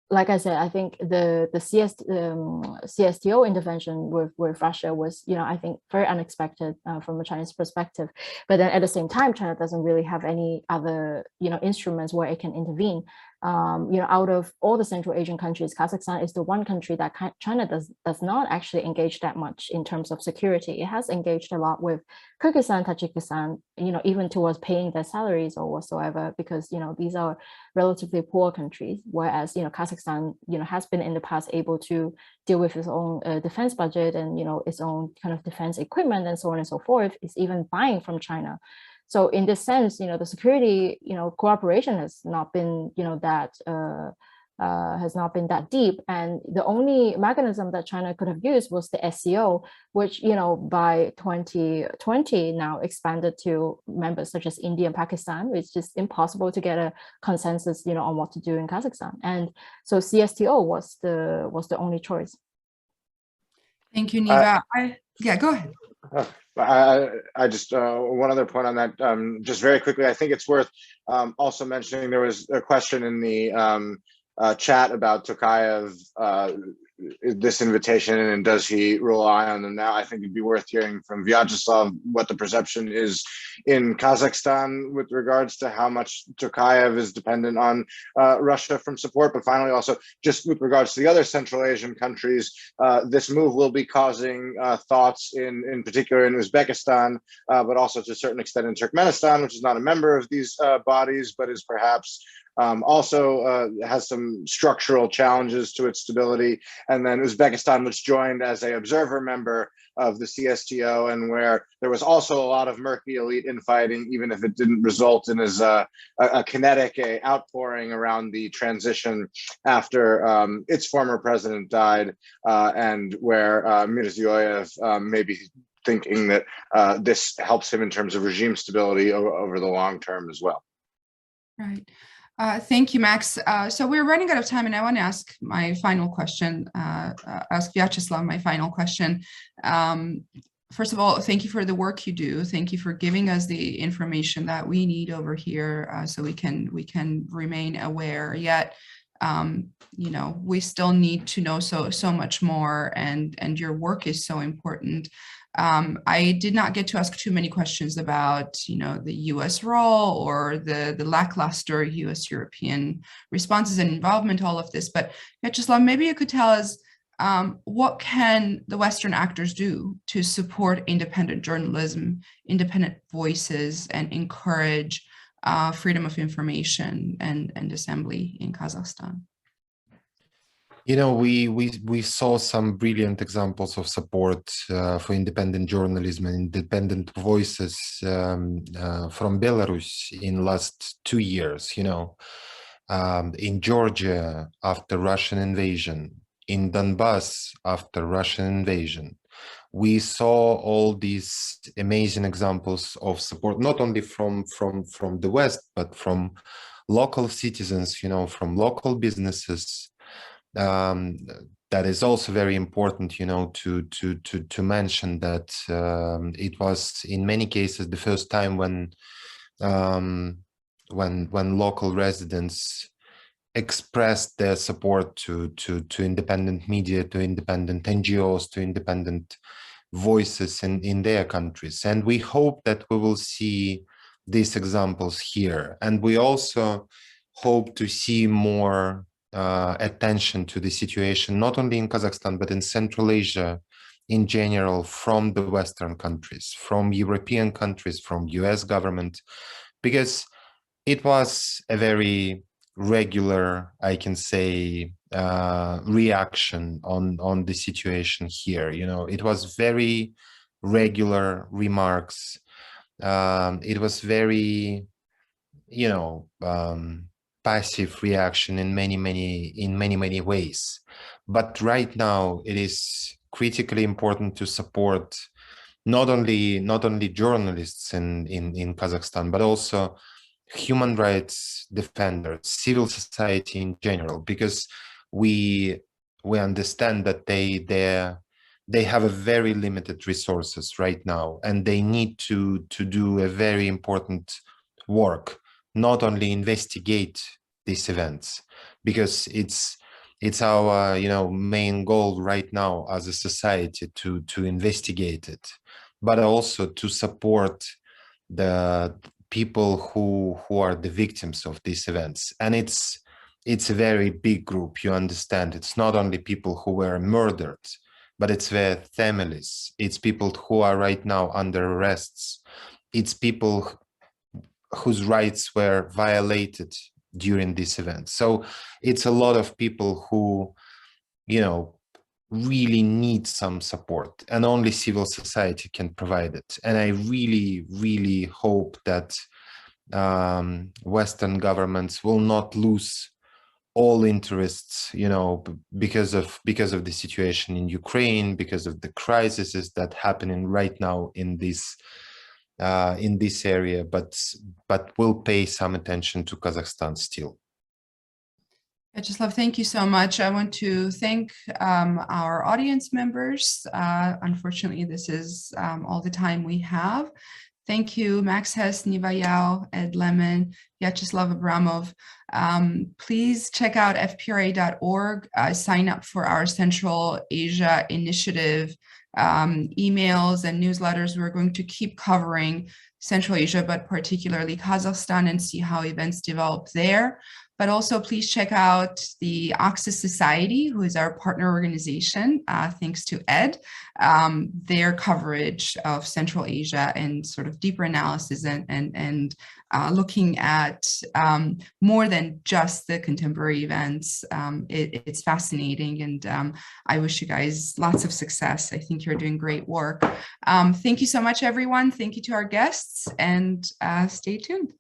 like I said, I think the CSTO intervention with Russia was, I think very unexpected from a Chinese perspective. But then at the same time, China doesn't really have any other, instruments where it can intervene. Out of all the Central Asian countries, Kazakhstan is the one country that China does not actually engage that much in terms of security. It has engaged a lot with Kyrgyzstan, Tajikistan, even towards paying their salaries or whatsoever, because, these are relatively poor countries, whereas, Kazakhstan, has been in the past able to deal with its own defense budget and, its own kind of defense equipment and so on and so forth. It's even buying from China. So in this sense, the security, cooperation has not been, has not been that deep. And the only mechanism that China could have used was the SCO, which, by 2020 now expanded to members such as India and Pakistan. It's just impossible to get a consensus, on what to do in Kazakhstan. And so CSTO was the only choice. Thank you, Niva. Yeah, go ahead. I just one other point on that, just very quickly. I think it's worth also mentioning there was a question in the chat about Tokayev, this invitation, and does he rely on them now? I think it'd be worth hearing from Vyacheslav what the perception is in Kazakhstan with regards to how much Tokayev is dependent on Russia from support. But finally, also just with regards to the other Central Asian countries, this move will be causing thoughts in particular in Uzbekistan, but also to a certain extent in Turkmenistan, which is not a member of these bodies, but is perhaps also has some structural challenges to its stability. And then Uzbekistan was joined as an observer member of the CSTO, and where there was also a lot of murky elite infighting, even if it didn't result in as a kinetic outpouring around the transition after its former president died, and where Mirziyoyev may be thinking that this helps him in terms of regime stability over the long term as well. Right. Thank you, Max. So we're running out of time, and I want to ask my final question, ask Vyacheslav my final question. First of all, thank you for the work you do. Thank you for giving us the information that we need over here, so we can remain aware. Yet, we still need to know so much more, and your work is so important. I did not get to ask too many questions about, the U.S. role or the lackluster U.S.-European responses and involvement, all of this. But Vyacheslav, maybe you could tell us what can the Western actors do to support independent journalism, independent voices, and encourage freedom of information and assembly in Kazakhstan? We saw some brilliant examples of support for independent journalism and independent voices from Belarus in last 2 years. In Georgia after Russian invasion, in Donbass after Russian invasion, we saw all these amazing examples of support, not only from the West, but from local citizens, from local businesses. That is also very important, to mention that it was in many cases the first time when local residents expressed their support to independent media, to independent NGOs, to independent voices in their countries. And we hope that we will see these examples here. And we also hope to see more attention to the situation, not only in Kazakhstan, but in Central Asia in general, from the Western countries, from European countries, from US government, because it was a very regular, I can say, reaction on the situation here. It was very regular remarks. It was very, passive reaction in many ways. But right now, it is critically important to support not only journalists in Kazakhstan, but also human rights defenders, civil society in general, because we understand that they have a very limited resources right now, and they need to do a very important work, not only investigate these events, because it's our main goal right now as a society to investigate it, but also to support the people who are the victims of these events. And it's a very big group, you understand. It's not only people who were murdered, but it's their families, it's people who are right now under arrests, it's people whose rights were violated during this event. So it's a lot of people who really need some support, and only civil society can provide it. And I really hope that Western governments will not lose all interests, because of the situation in Ukraine, because of the crises that happening right now in this area, but will pay some attention to Kazakhstan still. Vyacheslav, thank you so much. I want to thank our audience members. Unfortunately, this is all the time we have. Thank you, Max Hess, Niva Yao, Ed Lemon, Vyacheslav Abramov. Please check out fpra.org, sign up for our Central Asia initiative emails and newsletters. We're going to keep covering Central Asia, but particularly Kazakhstan, and see how events develop there. But also please check out the Oxus Society, who is our partner organization, thanks to Ed, their coverage of Central Asia and sort of deeper analysis and looking at more than just the contemporary events. It's fascinating, and I wish you guys lots of success. I think you're doing great work. Thank you so much, everyone. Thank you to our guests, and stay tuned.